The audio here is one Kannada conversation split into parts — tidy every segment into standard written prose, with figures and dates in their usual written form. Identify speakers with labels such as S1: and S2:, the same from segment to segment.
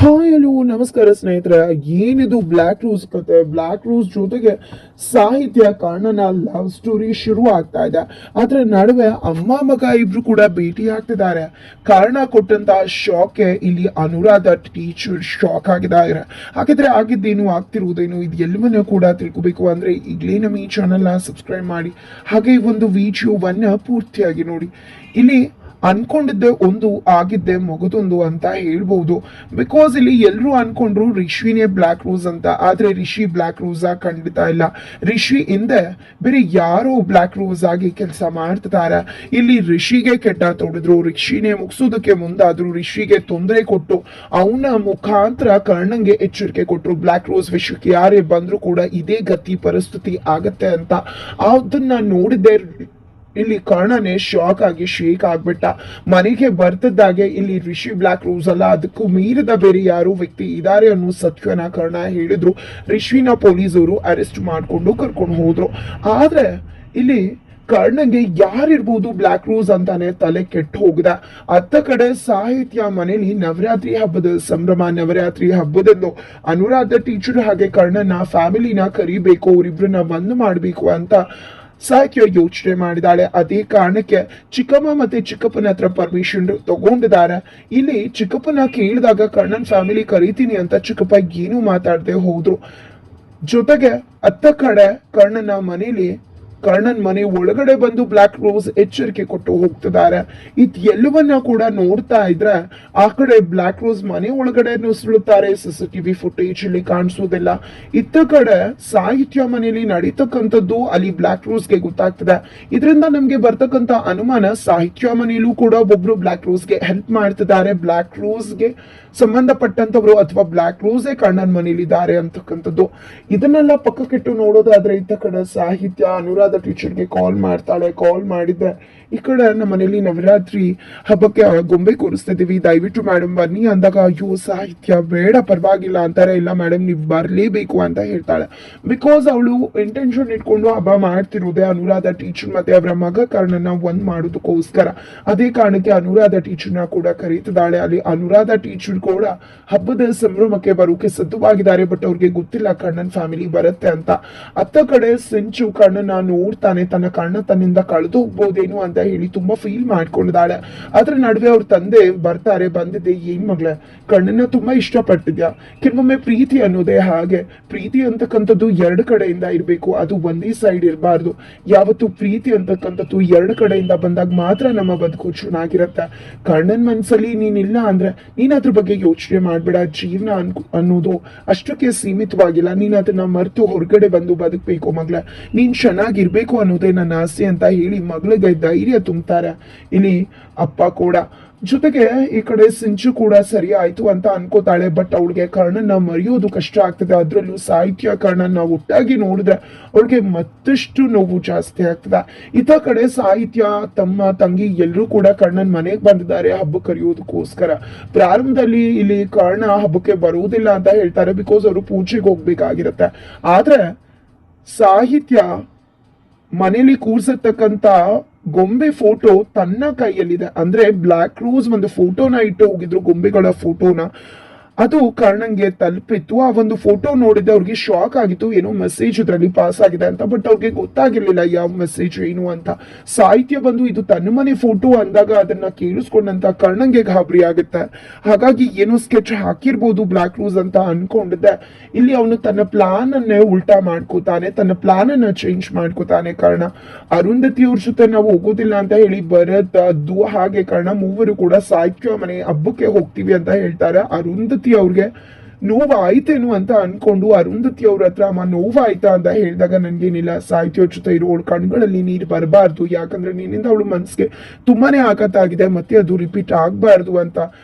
S1: ಹಾಯ್ ಹಲೋ ನಮಸ್ಕಾರ ಸ್ನೇಹಿತರೆ. ಏನಿದು ಬ್ಲ್ಯಾಕ್ ರೂಸ್ ಕತೆ? ಬ್ಲ್ಯಾಕ್ ರೂಸ್ ಜೊತೆಗೆ ಸಾಹಿತ್ಯ ಕರ್ಣನ ಲವ್ ಸ್ಟೋರಿ ಶುರು ಆಗ್ತಾ ಇದೆ. ಅದ್ರ ನಡುವೆ ಅಮ್ಮ ಮಗ ಇಬ್ರು ಕೂಡ ಭೇಟಿ ಆಗ್ತಿದ್ದಾರೆ. ಕರ್ಣ ಕೊಟ್ಟಂತ ಶಾಕ್ಗೆ ಇಲ್ಲಿ ಅನುರಾಧ ಟೀಚರ್ ಶಾಕ್ ಆಗಿದ್ದಾರೆ. ಹಾಗಿದ್ರೆ ಆಗಿದ್ದೇನು, ಆಗ್ತಿರುವುದೇನು, ಇದು ಎಲ್ಲವನ್ನೂ ಕೂಡ ತಿಳ್ಕೋಬೇಕು ಅಂದ್ರೆ ಈಗಲೇ ನಮ್ಮ ಈ ಚಾನಲ್ನ ಸಬ್ಸ್ಕ್ರೈಬ್ ಮಾಡಿ, ಹಾಗೆ ಈ ಒಂದು ವಿಡಿಯೋವನ್ನ ಪೂರ್ತಿಯಾಗಿ ನೋಡಿ. ಇಲ್ಲಿ ಅನ್ಕೊಂಡಿದ್ದೆ ಒಂದು, ಆಗಿದ್ದೆ ಮಗದೊಂದು ಅಂತ ಹೇಳ್ಬಹುದು. ಬಿಕಾಸ್ ಇಲ್ಲಿ ಎಲ್ಲರೂ ಅನ್ಕೊಂಡ್ರು ರಿಷಿನೇ ಬ್ಲ್ಯಾಕ್ ರೋಸ್ ಅಂತ. ಆದ್ರೆ ರಿಷಿ ಬ್ಲ್ಯಾಕ್ ರೋಸ್ ಖಂಡಿತ ಇಲ್ಲ. ರಿಷಿ ಹಿಂದೆ ಬೇರೆ ಯಾರೋ ಬ್ಲ್ಯಾಕ್ ರೋಸ್ ಆಗಿ ಕೆಲಸ ಮಾಡ್ತಿದ್ದಾರೆ. ಇಲ್ಲಿ ರಿಷಿಗೆ ಕೆಟ್ಟ ತೊಡೆದ್ರು, ರಿಷಿನೇ ಮುಗಿಸೋದಕ್ಕೆ ಮುಂದಾದ್ರು, ರಿಷಿಗೆ ತೊಂದರೆ ಕೊಟ್ಟು ಅವನ ಮುಖಾಂತರ ಕರ್ಣಂಗೆ ಎಚ್ಚರಿಕೆ ಕೊಟ್ಟರು. ಬ್ಲ್ಯಾಕ್ ರೋಸ್ ವಿಷಯಕ್ಕೆ ಯಾರೇ ಬಂದ್ರು ಕೂಡ ಇದೇ ಗತಿ ಪರಿಸ್ಥಿತಿ ಆಗತ್ತೆ ಅಂತ. ಅದನ್ನ ನೋಡಿದ್ದೆ ಇಲ್ಲಿ ಕರ್ಣನೇ ಶಾಕ್ ಆಗಿ ಶೇಕ್ ಆಗ್ಬಿಟ್ಟ. ಮನೆಗೆ ಬರ್ತಿದ್ದಾಗೆ ಇಲ್ಲಿ ರಿಷಿ ಬ್ಲ್ಯಾಕ್ ರೋಸ್ ಅಲ್ಲ, ಅದಕ್ಕೂ ಮೀರಿದ ಬೇರೆ ಯಾರು ವ್ಯಕ್ತಿ ಇದಾರೆ ಅನ್ನೋ ಸತ್ಯನ ಕರ್ಣ ಹೇಳಿದ್ರು. ರಿಷಿನ ಪೊಲೀಸರು ಅರೆಸ್ಟ್ ಮಾಡ್ಕೊಂಡು ಕರ್ಕೊಂಡು ಹೋದ್ರು. ಆದ್ರೆ ಇಲ್ಲಿ ಕರ್ಣಂಗೆ ಯಾರಿರ್ಬೋದು ಬ್ಲ್ಯಾಕ್ ರೋಸ್ ಅಂತಾನೆ ತಲೆ ಕೆಟ್ಟು ಹೋಗಿದೆ. ಅತ್ತ ಕಡೆ ಸಾಹಿತ್ಯ ಮನೇಲಿ ನವರಾತ್ರಿ ಹಬ್ಬದ ಸಂಭ್ರಮ. ನವರಾತ್ರಿ ಹಬ್ಬದಂದು ಅನುರಾಧ ಟೀಚರ್ ಹಾಗೆ ಕರ್ಣನ ಫ್ಯಾಮಿಲಿನ ಕರಿಬೇಕು, ಅವರಿಬ್ರನ್ನ ಬಂದ್ ಮಾಡ್ಬೇಕು ಅಂತ ಸಾಹಿತ್ಯ ಯೋಚನೆ ಮಾಡಿದಾಳೆ. ಅದೇ ಕಾರಣಕ್ಕೆ ಚಿಕ್ಕಮ್ಮ ಮತ್ತೆ ಚಿಕ್ಕಪ್ಪನ ಹತ್ರ ಪರ್ಮಿಷನ್ ತಗೊಂಡಿದ್ದಾರೆ. ಇಲ್ಲಿ ಚಿಕ್ಕಪ್ಪನ ಕೇಳಿದಾಗ ಕರ್ಣನ್ ಫ್ಯಾಮಿಲಿ ಕರೀತೀನಿ ಅಂತ ಚಿಕ್ಕಪ್ಪ ಏನು ಮಾತಾಡದೆ ಹೋದ್ರು. ಜೊತೆಗೆ ಅತ್ತ ಕಡೆ ಕರ್ಣನ್ ಮನೆ ಒಳಗಡೆ ಬಂದು ಬ್ಲ್ಯಾಕ್ ರೋಸ್ ಎಚ್ಚರಿಕೆ ಕೊಟ್ಟು ಹೋಗ್ತಿದ್ದಾರೆ. ಎಲ್ಲವನ್ನ ಕೂಡ ನೋಡ್ತಾ ಇದ್ರೆ ಆ ಕಡೆ ಬ್ಲ್ಯಾಕ್ ರೋಸ್ ಮನೆ ಒಳಗಡೆ ನುಸುಳುತ್ತಾರೆ. CCTV ಫುಟೇಜ್ ಇಲ್ಲಿ ಕಾಣಿಸೋದಿಲ್ಲ. ಇತ್ತ ಕಡೆ ಸಾಹಿತ್ಯ ಮನೆಯಲ್ಲಿ ನಡೀತಕ್ಕಂಥದ್ದು ಅಲ್ಲಿ ಬ್ಲ್ಯಾಕ್ ರೋಸ್ಗೆ ಗೊತ್ತಾಗ್ತದೆ. ಇದರಿಂದ ನಮ್ಗೆ ಬರ್ತಕ್ಕಂಥ ಅನುಮಾನ ಸಾಹಿತ್ಯ ಮನೆಯಲ್ಲೂ ಕೂಡ ಒಬ್ರು ಬ್ಲ್ಯಾಕ್ ರೋಸ್ಗೆ ಹೆಲ್ಪ್ ಮಾಡ್ತಿದ್ದಾರೆ. ಬ್ಲ್ಯಾಕ್ ರೋಸ್ಗೆ ಸಂಬಂಧಪಟ್ಟಂತವ್ರು ಅಥವಾ ಬ್ಲ್ಯಾಕ್ ರೋಸೇ ಕರ್ಣನ್ ಮನೇಲಿ ಇದ್ದಾರೆ ಅಂತಕ್ಕಂಥದ್ದು. ಇದನ್ನೆಲ್ಲ ಪಕ್ಕಕ್ಕಿಟ್ಟು ನೋಡೋದಾದ್ರೆ ಇತ್ತ ಕಡೆ ಸಾಹಿತ್ಯ ಅನುರಾಧ ಟೀಚರ್ಗೆ ಕಾಲ್ ಮಾಡ್ತಾಳೆ. ಕಾಲ್ ಮಾಡಿದ್ರೆ ಈ ಕಡೆ ನಮ್ಮ ಮನೇಲಿ ನವರಾತ್ರಿ ಹಬ್ಬಕ್ಕೆ ಗೊಂಬೆ ಕೂರಿಸ್ತಿದೀವಿ, ದಯವಿಟ್ಟು ಮೇಡಮ್ ಬನ್ನಿ ಅಂದಾಗ ಅಯ್ಯೋ ಸಾಹಿತ್ಯ ಬೇಡ ಪರವಾಗಿಲ್ಲ ಅಂತಾರೆ. ಇಲ್ಲ ಮೇಡಮ್ ನೀವು ಬರ್ಲೇಬೇಕು ಅಂತ ಹೇಳ್ತಾಳೆ. ಬಿಕಾಸ್ ಅವಳು ಇಂಟೆನ್ಷನ್ ಇಟ್ಕೊಂಡು ಹಬ್ಬ ಮಾಡ್ತಿರೋದೆ ಅನುರಾಧ ಟೀಚರ್ ಮತ್ತೆ ಅವರ ಮಗ ಕರ್ಣನ ಒಂದ್ ಮಾಡೋದಕ್ಕೋಸ್ಕರ. ಅದೇ ಕಾರಣಕ್ಕೆ ಅನುರಾಧ ಟೀಚರ್ನ ಕೂಡ ಕರೀತಿದ್ದಾಳೆ. ಅಲ್ಲಿ ಅನುರಾಧ ಟೀಚರ್ ಕೂಡ ಹಬ್ಬದ ಸಂಭ್ರಮಕ್ಕೆ ಬರೋಕೆ ಸಿದ್ಧವಾಗಿದ್ದಾರೆ. ಬಟ್ ಅವ್ರಿಗೆ ಗೊತ್ತಿಲ್ಲ ಕರ್ಣನ್ ಫ್ಯಾಮಿಲಿ ಬರುತ್ತೆ ಅಂತ. ಅತ್ತ ಕಡೆ ಸಿಂಚು ಕರ್ಣನ ನೋಡ್ತಾನೆ. ತನ್ನ ಕರ್ಣ ತನ್ನಿಂದ ಕಳೆದು ಹೋಗ್ಬೋದೇನು ಅಂತ ಹೇಳಿ ತುಂಬಾ ಫೀಲ್ ಮಾಡ್ಕೊಂಡಿದ್ದಾಳೆ. ಅದ್ರ ನಡುವೆ ಅವ್ರ ತಂದೆ ಬರ್ತಾರೆ. ಬಂದಿದ್ದೆ ಏನ್ ಮಗಳೇ, ಕರ್ಣನ ತುಂಬಾ ಇಷ್ಟಪಟ್ಟಿದ್ಯಾ? ಕೆಲವೊಮ್ಮೆ ಪ್ರೀತಿ ಅನ್ನೋದೇ ಹಾಗೆ. ಪ್ರೀತಿ ಅಂತಕ್ಕಂಥದ್ದು ಎರಡು ಕಡೆಯಿಂದ ಇರ್ಬೇಕು, ಅದು ಒಂದೇ ಸೈಡ್ ಇರಬಾರ್ದು. ಯಾವತ್ತು ಪ್ರೀತಿ ಅಂತಕ್ಕಂಥದ್ದು ಎರಡು ಕಡೆಯಿಂದ ಬಂದಾಗ ಮಾತ್ರ ನಮ್ಮ ಬದುಕು ಚೆನ್ನಾಗಿರತ್ತೆ. ಕರ್ಣನ್ ಮನ್ಸಲ್ಲಿ ನೀನಿಲ್ಲ ಅಂದ್ರೆ ನೀನ್ ಅದ್ರ ಬಗ್ಗೆ ಯೋಚನೆ ಮಾಡ್ಬೇಡ. ಜೀವನ ಅನ್ನೋದು ಅಷ್ಟಕ್ಕೆ ಸೀಮಿತವಾಗಿಲ್ಲ. ನೀನ್ ಅದನ್ನ ಮರೆತು ಹೊರಗಡೆ ಬಂದು ಬದುಕಬೇಕು ಮಗಳೇ, ನೀನ್ ಚೆನ್ನಾಗಿರ್ಬೇಕು ಅನ್ನೋದೇ ನನ್ನ ಆಸೆ ಅಂತ ಹೇಳಿ ಮಗಳಿಗೆ ಧೈರ್ಯ ತುಂಬ್ತಾರೆ ಇಲ್ಲಿ ಅಪ್ಪ ಕೂಡ. ಜೊತೆಗೆ ಈ ಕಡೆ ಸಿಂಚು ಕೂಡ ಸರಿ ಆಯ್ತು ಅಂತ ಅನ್ಕೋತಾಳೆ. ಬಟ್ ಅವಳಿಗೆ ಕರ್ಣನ ಮರೆಯೋದು ಕಷ್ಟ ಆಗ್ತದೆ. ಅದ್ರಲ್ಲೂ ಸಾಹಿತ್ಯ ಕರ್ಣನ ಒಟ್ಟಾಗಿ ನೋಡಿದ್ರೆ ಅವಳಿಗೆ ಮತ್ತಷ್ಟು ನೋವು ಜಾಸ್ತಿ ಆಗ್ತದೆ. ಇತ ಕಡೆ ಸಾಹಿತ್ಯ ತಮ್ಮ ತಂಗಿ ಎಲ್ಲರೂ ಕೂಡ ಕರ್ಣನ್ ಮನೆಗೆ ಬಂದಿದ್ದಾರೆ ಹಬ್ಬ ಕರೆಯೋದಕ್ಕೋಸ್ಕರ. ಪ್ರಾರಂಭದಲ್ಲಿ ಇಲ್ಲಿ ಕರ್ಣ ಹಬ್ಬಕ್ಕೆ ಬರುವುದಿಲ್ಲ ಅಂತ ಹೇಳ್ತಾರೆ, ಬಿಕಾಸ್ ಅವರು ಪೂಜೆಗೆ ಹೋಗ್ಬೇಕಾಗಿರತ್ತೆ. ಆದ್ರೆ ಸಾಹಿತ್ಯ ಮನೇಲಿ ಕೂರ್ಸತಕ್ಕಂತ ಗೊಂಬೆ ಫೋಟೋ ತನ್ನ ಕೈಯಲ್ಲಿದೆ. ಅಂದ್ರೆ ಬ್ಲ್ಯಾಕ್ ರೋಸ್ ಒಂದು ಫೋಟೋನ ಇಟ್ಟು ಹೋಗಿದ್ರು, ಗೊಂಬೆಗಳ ಫೋಟೋನ. ಅದು ಕರ್ಣಂಗೆ ತಲುಪಿತ್ತು. ಆ ಒಂದು ಫೋಟೋ ನೋಡಿದ್ರೆ ಅವ್ರಿಗೆ ಶಾಕ್ ಆಗಿತ್ತು, ಏನೋ ಮೆಸೇಜ್ ಇದ್ರಲ್ಲಿ ಪಾಸ್ ಆಗಿದೆ ಅಂತ. ಬಟ್ ಅವ್ರಿಗೆ ಗೊತ್ತಾಗಿರ್ಲಿಲ್ಲ ಯಾವ ಮೆಸೇಜ್ ಏನು ಅಂತ. ಸಾಹಿತ್ಯ ಬಂದು ಇದು ತನ್ನ ಮನೆ ಫೋಟೋ ಅಂದಾಗ ಅದನ್ನ ಕೇಳಿಸ್ಕೊಂಡಂತ ಕರ್ಣಂಗೆ ಗಾಬರಿ ಆಗುತ್ತೆ. ಹಾಗಾಗಿ ಏನೋ ಸ್ಕೆಚ್ ಹಾಕಿರ್ಬೋದು ಬ್ಲ್ಯಾಕ್ ರೋಸ್ ಅಂತ ಅನ್ಕೊಂಡಿದ್ದೆ. ಇಲ್ಲಿ ಅವನು ತನ್ನ ಪ್ಲಾನ್ ಅನ್ನೇ ಉಲ್ಟಾ ಮಾಡ್ಕೋತಾನೆ, ತನ್ನ ಪ್ಲಾನ್ ಅನ್ನ ಚೇಂಜ್ ಮಾಡ್ಕೋತಾನೆ ಕರ್ಣ. ಅರುಂಧತಿ ಅವ್ರ ಜೊತೆ ನಾವು ಹೋಗೋದಿಲ್ಲ ಅಂತ ಹೇಳಿ ಭರತ್ ಅದು ಹಾಗೆ ಕರ್ಣ ಮೂವರು ಕೂಡ ಸಾಹಿತ್ಯ ಮನೆ ಹಬ್ಬಕ್ಕೆ ಹೋಗ್ತೀವಿ ಅಂತ ಹೇಳ್ತಾರೆ. ಅರುಂಧತಿ ಅವ್ರಿಗೆ ನೋವಾಯ್ತೇನು ಅಂತ ಅನ್ಕೊಂಡು ಅರುಂಧತಿ ಅವ್ರ ಹತ್ರ ಅಮ್ಮ ನೋವಾಯ್ತಾ ಅಂತ ಹೇಳಿದಾಗ ನನ್ಗೇನಿಲ್ಲ, ಸಾಹಿತ್ಯ ಜೊತೆ ಇರೋ ಅವಳ ಕಣ್ಗಳಲ್ಲಿ ನೀರು ಬರಬಾರ್ದು, ಯಾಕಂದ್ರೆ ನಿನ್ನಿಂದ ಅವಳು ಮನ್ಸಿಗೆ ತುಂಬಾನೇ ಆಘಾತ ಮತ್ತೆ ಅದು ರಿಪೀಟ್ ಆಗ್ಬಾರ್ದು ಅಂತ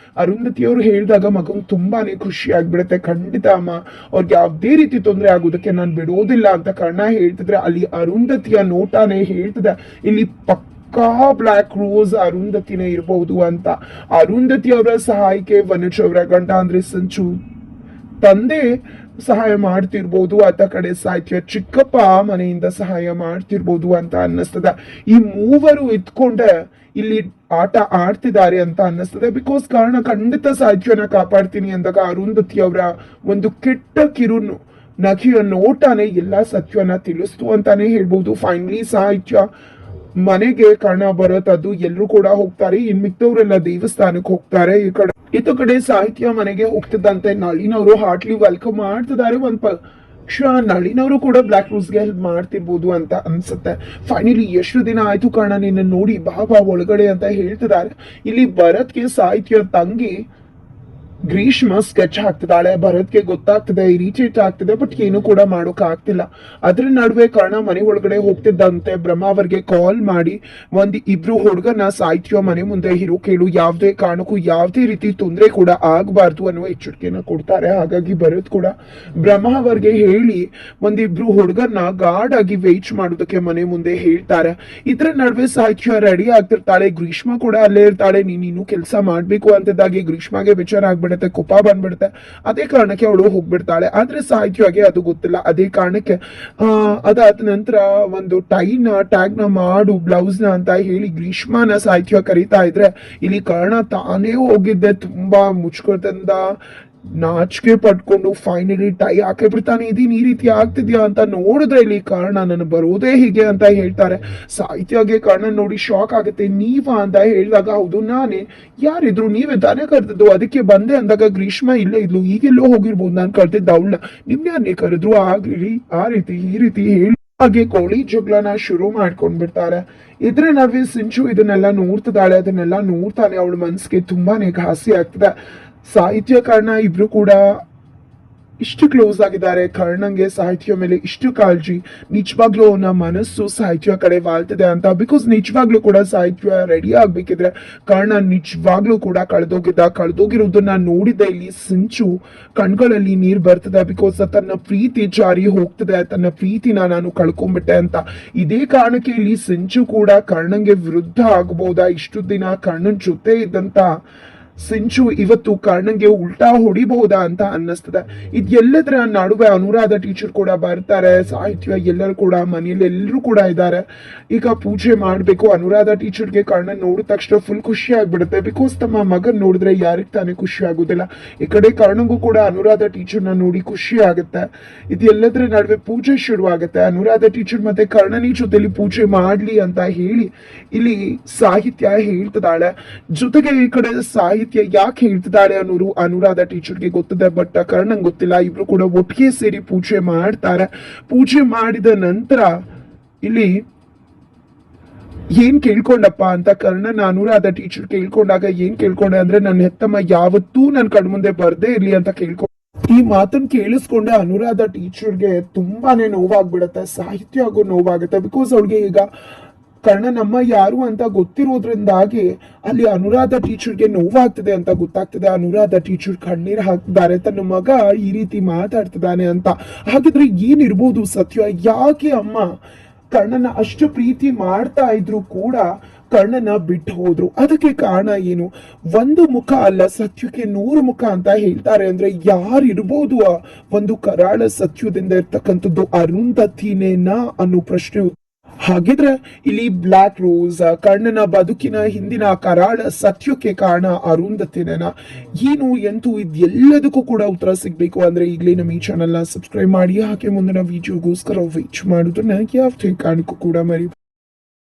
S1: ಅರುಂಧತಿ ಅವ್ರು ಹೇಳಿದಾಗ ಮಗಂಗ್ ತುಂಬಾನೇ ಖುಷಿ ಆಗ್ಬಿಡುತ್ತೆ. ಖಂಡಿತ ಅಮ್ಮ, ಅವ್ರಿಗೆ ಯಾವುದೇ ರೀತಿ ತೊಂದರೆ ಆಗೋದಕ್ಕೆ ನಾನು ಬಿಡೋದಿಲ್ಲ ಅಂತ ಕರ್ಣ ಹೇಳ್ತಿದ್ರೆ ಅಲ್ಲಿ ಅರುಂಧತಿಯ ನೋಟಾನೇ ಹೇಳ್ತಿದೆ ಇಲ್ಲಿ ಬ್ಲ್ಯಾಕ್ ರೋಸ್ ಅರುಂಧತಿನೇ ಇರಬಹುದು ಅಂತ. ಅರುಂಧತಿ ಅವರ ಸಹಾಯಕ್ಕೆ ವನಜ್ ಅವರ ಗಂಡ ಅಂದ್ರೆ ಸಂಚು ತಂದೆ ಸಹಾಯ ಮಾಡ್ತಿರ್ಬೋದು. ಆತ ಕಡೆ ಸಾಹಿತ್ಯ ಚಿಕ್ಕಪ್ಪ ಮನೆಯಿಂದ ಸಹಾಯ ಮಾಡ್ತಿರ್ಬೋದು ಅಂತ ಅನ್ನಿಸ್ತದ. ಈ ಮೂವರು ಇದ್ಕೊಂಡೆ ಇಲ್ಲಿ ಆಟ ಆಡ್ತಿದ್ದಾರೆ ಅಂತ ಅನ್ನಿಸ್ತದೆ. ಬಿಕಾಸ್ ಕಾರಣ ಖಂಡಿತ ಸಾಹಿತ್ಯನ ಕಾಪಾಡ್ತೀನಿ ಅಂದಾಗ ಅರುಂಧತಿ ಅವರ ಒಂದು ಕೆಟ್ಟ ನಖಿಯ ನೋಟನೇ ಎಲ್ಲಾ ಸತ್ಯನ ತಿಳಿಸ್ತು ಅಂತಾನೆ ಹೇಳ್ಬೋದು. ಫೈನಲಿ ಸಾಹಿತ್ಯ ಮನೆಗೆ ಕರ್ಣ ಭರತ್ ಅದು ಎಲ್ಲರೂ ಕೂಡ ಹೋಗ್ತಾರೆ. ಇನ್ ಮಿಕ್ತವ್ರೆಲ್ಲ ದೇವಸ್ಥಾನಕ್ಕೆ ಹೋಗ್ತಾರೆ. ಇತ್ತ ಕಡೆ ಸಾಹಿತ್ಯ ಮನೆಗೆ ಹೋಗ್ತಿದ್ದಂತೆ ನಳಿನವರು ಹಾರ್ಟ್ಲಿ ವೆಲ್ಕಮ್ ಮಾಡ್ತಿದ್ದಾರೆ. ಒಂದ್ ಪಕ್ಷ ನಳಿನವರು ಕೂಡ ಬ್ಲಾಕ್ ರೋಸ್ಗೆ ಹೆಲ್ಪ್ ಮಾಡ್ತಿರ್ಬೋದು ಅಂತ ಅನ್ಸುತ್ತೆ. ಫೈನಲಿ ಎಷ್ಟು ದಿನ ಆಯ್ತು ಕರ್ಣ ನಿನ್ನ ನೋಡಿ, ಬಾ ಒಳಗಡೆ ಅಂತ ಹೇಳ್ತಿದ್ದಾರೆ. ಇಲ್ಲಿ ಭರತ್ಗೆ ಸಾಹಿತ್ಯ ತಂಗಿ ಗ್ರೀಷ್ಮ ಸ್ಕೆಚ್ ಹಾಕ್ತಿದ್ದಾಳೆ. ಭರತ್ಗೆ ಗೊತ್ತಾಗ್ತದೆ, ಇರಿಟೇಟ್ ಆಗ್ತಿದೆ, ಬಟ್ ಏನು ಕೂಡ ಮಾಡೋಕ್ ಆಗ್ತಿಲ್ಲ. ಅದ್ರ ನಡುವೆ ಕರ್ಣ ಮನೆ ಒಳಗಡೆ ಹೋಗ್ತಿದ್ದಂತೆ ಬ್ರಹ್ಮ ಅವರಿಗೆ ಕಾಲ್ ಮಾಡಿ ಇಬ್ರು ಹುಡುಗನ ಸಾಹಿತ್ಯ ಮನೆ ಮುಂದೆ ಇರೋ ಕೇಳು, ಯಾವ್ದೇ ಕಾರಣಕ್ಕೂ ಯಾವ್ದೇ ರೀತಿ ತೊಂದರೆ ಕೂಡ ಆಗ್ಬಾರ್ದು ಅನ್ನುವ ಎಚ್ಚರಿಕೆನ ಕೊಡ್ತಾರೆ. ಹಾಗಾಗಿ ಭರತ್ ಕೂಡ ಬ್ರಹ್ಮ ಅವರಿಗೆ ಹೇಳಿ ಇಬ್ರು ಹುಡುಗನ್ನ ಗಾರ್ಡ್ ಆಗಿ ವೇಟ್ ಮಾಡೋದಕ್ಕೆ ಮನೆ ಮುಂದೆ ಹೇಳ್ತಾರೆ. ಇದ್ರ ನಡುವೆ ಸಾಹಿತ್ಯ ರೆಡಿ ಆಗ್ತಿರ್ತಾಳೆ. ಗ್ರೀಷ್ಮ ಕೂಡ ಅಲ್ಲೇ ಇರ್ತಾಳೆ. ನೀನು ಕೆಲಸ ಮಾಡ್ಬೇಕು ಅಂತಿದ್ದಾಗೆ ಗ್ರೀಷ್ಮಗೆ ವಿಚಾರ ಆಗ್ಬಿಡುತ್ತೆ, ಕೋಪ ಬಂದ್ಬಿಡುತ್ತೆ. ಅದೇ ಕಾರಣಕ್ಕೆ ಅವಳು ಹೋಗ್ಬಿಡ್ತಾಳೆ. ಆದ್ರೆ ಸಾಹಿತ್ಯಗೆ ಅದು ಗೊತ್ತಿಲ್ಲ. ಅದೇ ಕಾರಣಕ್ಕೆ ಅದಾದ ನಂತರ ಒಂದು ಟ್ಯಾಗ್ ನ ಮಾಡು ಬ್ಲೌಸ್ ನ ಅಂತ ಹೇಳಿ ಗ್ರೀಷ್ಮನ ಸಾಹಿತ್ಯ ಕರೀತಾ ಇದ್ರೆ ಇಲ್ಲಿ ಕರ್ಣ ತಾನೇ ಹೋಗಿದ್ದೆ ತುಂಬಾ ಮುಚ್ಕೊಳ್ತಂದ ನಾಚಿಕೆ ಪಡ್ಕೊಂಡು ಫೈನಲಿ ಟೈ ಹಾಕಿ ಬಿಡ್ತಾನೆ. ಇದೀನ್ ಈ ರೀತಿ ಆಗ್ತಿದ್ಯಾ ಅಂತ ನೋಡಿದ್ರೆ ಇಲ್ಲಿ ಕರ್ಣ ನಾನು ಬರೋದೇ ಹೀಗೆ ಅಂತ ಹೇಳ್ತಾರೆ. ಸಾಹಿತ್ಯಗೆ ಕರ್ಣ ನೋಡಿ ಶಾಕ್ ಆಗುತ್ತೆ. ನೀವಾ ಅಂತ ಹೇಳಿದಾಗ ಹೌದು ನಾನೇ, ಯಾರಿದ್ರು ನೀವೇ ತಾನೇ ಕರೆದಿದ್ದು, ಅದಕ್ಕೆ ಬಂದೆ ಅಂದಾಗ ಗ್ರೀಷ್ಮ ಇಲ್ಲೇ ಇದ್ಲು, ಈಗೆಲ್ಲೋ ಹೋಗಿರ್ಬೋದು, ನಾನು ಕರೆದಿದ್ದ ಅವಳನ್ನ, ನಿಮ್ಯಾರನ್ನೇ ಕರೆದ್ರು ಆಗ್ಲಿ ಆ ರೀತಿ ಈ ರೀತಿ ಹೇಳಿ ಹಾಗೆ ಕೋಳಿ ಜಗಳನ ಶುರು ಮಾಡ್ಕೊಂಡ್ಬಿಡ್ತಾರೆ. ಇದ್ರ ನಡುವೆ ಸಿಂಚು ಇದನ್ನೆಲ್ಲ ನೋಡ್ತಿದ್ದಾಳೆ. ಅದನ್ನೆಲ್ಲ ನೋಡ್ತಾನೆ ಅವಳ ಮನ್ಸಿಗೆ ತುಂಬಾನೇ ಘಾಸಿ ಆಗ್ತದೆ. ಸಾಹಿತ್ಯ ಕರ್ಣ ಇಬ್ರು ಕೂಡ ಇಷ್ಟು ಕ್ಲೋಸ್ ಆಗಿದ್ದಾರೆ. ಕರ್ಣಂಗೆ ಸಾಹಿತ್ಯ ಮೇಲೆ ಇಷ್ಟು ಕಾಳಜಿ, ನಿಜವಾಗ್ಲೂ ಅವನ ಮನಸ್ಸು ಸಾಹಿತ್ಯ ಕಡೆ ವಾಲ್ತಿದೆ ಅಂತ. ಬಿಕಾಸ್ ನಿಜವಾಗ್ಲೂ ಕೂಡ ಸಾಹಿತ್ಯ ರೆಡಿ ಆಗ್ಬೇಕಿದ್ರೆ ಕರ್ಣ ನಿಜವಾಗ್ಲೂ ಕೂಡ ಕಳೆದೋಗಿರೋದನ್ನ ನೋಡಿದ್ದೆ ಇಲ್ಲಿ ಸಿಂಚು ಕಣ್ಗಳಲ್ಲಿ ನೀರ್ ಬರ್ತದೆ. ಬಿಕಾಸ್ ತನ್ನ ಪ್ರೀತಿ ಜಾರಿ ಹೋಗ್ತದೆ, ತನ್ನ ಪ್ರೀತಿನ ನಾನು ಕಳ್ಕೊಂಡ್ಬಿಟ್ಟೆ ಅಂತ. ಇದೇ ಕಾರಣಕ್ಕೆ ಇಲ್ಲಿ ಸಿಂಚು ಕೂಡ ಕರ್ಣಂಗೆ ವಿರುದ್ಧ ಆಗಬಹುದಾ? ಇಷ್ಟು ದಿನ ಕರ್ಣನ್ ಜೊತೆ ಇದ್ದಂತ ಸಿಂಚು ಇವತ್ತು ಕರ್ಣಂಗೆ ಉಲ್ಟಾ ಹೊಡಿಬಹುದಾ ಅಂತ ಅನ್ನಿಸ್ತದೆ. ಇದೆಲ್ಲದರ ನಡುವೆ ಅನುರಾಧ ಟೀಚರ್ ಕೂಡ ಬರ್ತಾರೆ. ಸಾಹಿತ್ಯ ಎಲ್ಲರೂ ಕೂಡ ಮನೆಯಲ್ಲಿ ಎಲ್ಲರೂ ಕೂಡ ಇದ್ದಾರೆ. ಈಗ ಪೂಜೆ ಮಾಡ್ಬೇಕು. ಅನುರಾಧ ಟೀಚರ್ಗೆ ಕರ್ಣನ್ ನೋಡಿದ ತಕ್ಷಣ ಫುಲ್ ಖುಷಿ ಆಗ್ಬಿಡುತ್ತೆ. ಬಿಕಾಸ್ ತಮ್ಮ ಮಗನ್ ನೋಡಿದ್ರೆ ಯಾರಿಗ್ ತಾನೇ ಖುಷಿ ಆಗುದಿಲ್ಲ. ಈ ಕಡೆ ಕರ್ಣಂಗೂ ಕೂಡ ಅನುರಾಧ ಟೀಚರ್ನ ನೋಡಿ ಖುಷಿ ಆಗುತ್ತೆ. ಇದೆಲ್ಲದರ ನಡುವೆ ಪೂಜೆ ಶುರು ಆಗುತ್ತೆ. ಅನುರಾಧ ಟೀಚರ್ ಮತ್ತೆ ಕರ್ಣನಿ ಜೊತೆಲಿ ಪೂಜೆ ಮಾಡ್ಲಿ ಅಂತ ಹೇಳಿ ಇಲ್ಲಿ ಸಾಹಿತ್ಯ ಹೇಳ್ತಿದ್ದಾಳೆ. ಜೊತೆಗೆ ಈ ಕಡೆ ಸಾಹಿತ್ಯ ಯಾಕೆ ಹೇಳ್ತಿದ್ದಾಳೆ ಅನ್ನೋರು ಅನುರಾಧ ಟೀಚರ್ಗೆ ಗೊತ್ತಿದೆ, ಬಟ್ ಕರ್ಣಂಗ್ ಗೊತ್ತಿಲ್ಲ. ಇಬ್ರು ಕೂಡ ಒಟ್ಟಿಗೆ ಸೇರಿ ಪೂಜೆ ಮಾಡ್ತಾರೆ. ಪೂಜೆ ಮಾಡಿದ ನಂತರ ಇಲ್ಲಿ ಏನ್ ಕೇಳ್ಕೊಂಡಪ್ಪ ಅಂತ ಕರ್ಣನ ಅನುರಾಧ ಟೀಚರ್ ಕೇಳ್ಕೊಂಡಾಗ ಏನ್ ಕೇಳ್ಕೊಂಡೆ ಅಂದ್ರೆ ನನ್ನ ಹೆತ್ತಮ್ಮ ಯಾವತ್ತೂ ನನ್ ಕಣ್ಮುಂದೆ ಬರ್ದೇ ಇರ್ಲಿ ಅಂತ ಕೇಳ್ಕೊಂಡ. ಈ ಮಾತನ್ನ ಕೇಳಿಸ್ಕೊಂಡೆ ಅನುರಾಧ ಟೀಚರ್ಗೆ ತುಂಬಾನೇ ನೋವಾಗ್ಬಿಡತ್ತೆ. ಸಾಹಿತ್ಯ ಆಗೋ ನೋವಾಗುತ್ತೆ. ಬಿಕಾಸ್ ಅವಳಿಗೆ ಈಗ ಕರ್ಣನಮ್ಮ ಯಾರು ಅಂತ ಗೊತ್ತಿರೋದ್ರಿಂದಾಗಿ ಅಲ್ಲಿ ಅನುರಾಧ ಟೀಚರ್ಗೆ ನೋವಾಗ್ತದೆ ಅಂತ ಗೊತ್ತಾಗ್ತದೆ. ಅನುರಾಧ ಟೀಚರ್ ಕಣ್ಣೀರ್ ಹಾಕ್ತಿದ್ದಾರೆ, ತನ್ನ ಮಗ ಈ ರೀತಿ ಮಾತಾಡ್ತಿದ್ದಾನೆ ಅಂತ. ಹಾಗಿದ್ರೆ ಏನಿರ್ಬೋದು ಸತ್ಯ? ಯಾಕೆ ಅಮ್ಮ ಕರ್ಣನ ಅಷ್ಟು ಪ್ರೀತಿ ಮಾಡ್ತಾ ಇದ್ರು ಕೂಡ ಕರ್ಣನ ಬಿಟ್ಟು ಹೋದ್ರು? ಅದಕ್ಕೆ ಕಾರಣ ಏನು? ಒಂದು ಮುಖ ಅಲ್ಲ, ಸತ್ಯಕ್ಕೆ 100 ಮುಖ ಅಂತ ಹೇಳ್ತಾರೆ. ಅಂದ್ರೆ ಯಾರಿರ್ಬೋದು ಒಂದು ಕರಾಳ ಸತ್ಯದಿಂದ ಇರ್ತಕ್ಕಂಥದ್ದು? ಅರುಂಧತಿನೇನಾ ಅನ್ನೋ ಪ್ರಶ್ನೆ. ಹಾಗಿದ್ರೆ ಇಲ್ಲಿ ಬ್ಲಾಕ್ ರೋಸ್ ಕರ್ಣನ ಬದುಕಿನ ಹಿಂದಿನ ಕರಾಳ ಸತ್ಯಕ್ಕೆ ಕಾರಣ ಅರುಂಧತಿನೇನಾ? ಏನು ಎಂತೂ ಇದೆಲ್ಲದಕ್ಕೂ ಕೂಡ ಉತ್ತರ ಸಿಗ್ಬೇಕು ಅಂದ್ರೆ ಈಗಲೇ ನಮ್ಮ ಈ ಚಾನೆಲ್ ನ ಸಬ್ಸ್ಕ್ರೈಬ್ ಮಾಡಿ. ಹಾಗೆ ಮುಂದಿನ ವಿಡಿಯೋಗೋಸ್ಕರ ವೇಟ್ ಮಾಡೋದನ್ನ ಯಾವುದೇ ಕಾರಣಕ್ಕೂ ಕೂಡ ಮರಿ